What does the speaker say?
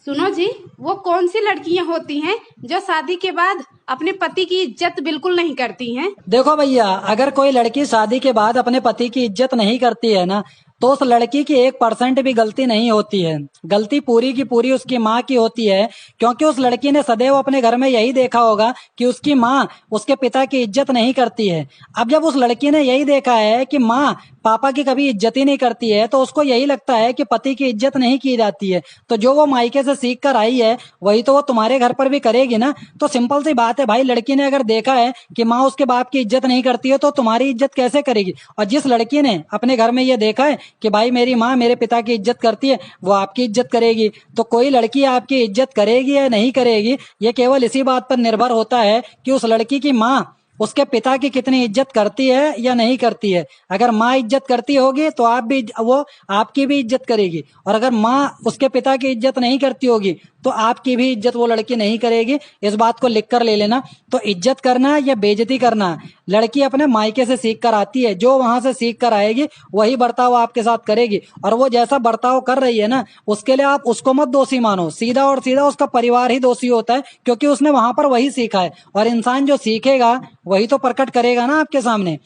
सुनो जी, वो कौन सी लड़कियां होती हैं जो शादी के बाद अपने पति की इज्जत बिल्कुल नहीं करती हैं? देखो भैया, अगर कोई लड़की शादी के बाद अपने पति की इज्जत नहीं करती है ना, तो उस लड़की की 1% भी गलती नहीं होती है। गलती पूरी की पूरी उसकी माँ की होती है, क्योंकि उस लड़की ने सदैव अपने घर में यही देखा होगा कि उसकी माँ उसके पिता की इज्जत नहीं करती है। अब जब उस लड़की ने यही देखा है कि माँ पापा की कभी इज्जत ही नहीं करती है, तो उसको यही लगता है कि पति की इज्जत नहीं की जाती है। तो जो वो मायके से सीख कर आई है, वही तो वो तुम्हारे घर पर भी करेगी ना। तो सिंपल सी बात है भाई, लड़की ने अगर देखा है कि माँ उसके बाप की इज्जत नहीं करती है, तो तुम्हारी इज्जत कैसे करेगी। और जिस लड़की ने अपने घर में ये देखा है कि भाई मेरी माँ मेरे पिता की इज्जत करती है, वो आपकी इज्जत करेगी। तो कोई लड़की आपकी इज्जत करेगी या नहीं करेगी, ये केवल इसी बात पर निर्भर होता है कि उस लड़की की माँ उसके पिता की कितनी इज्जत करती है या नहीं करती है। अगर माँ इज्जत करती होगी तो आप भी वो आपकी भी इज्जत करेगी, और अगर माँ उसके पिता की इज्जत नहीं करती होगी तो आपकी भी इज्जत वो लड़की नहीं करेगी। इस बात को लिख कर ले लेना। तो इज्जत करना या बेइज्जती करना लड़की अपने मायके से सीख कर आती है। जो वहां से सीख कर आएगी वही बर्ताव आपके साथ करेगी, और वो जैसा बर्ताव कर रही है ना, उसके लिए आप उसको मत दोषी मानो। सीधा और सीधा उसका परिवार ही दोषी होता है, क्योंकि उसने वहां पर वही सीखा है। और इंसान जो सीखेगा वही तो प्रकट करेगा ना आपके सामने।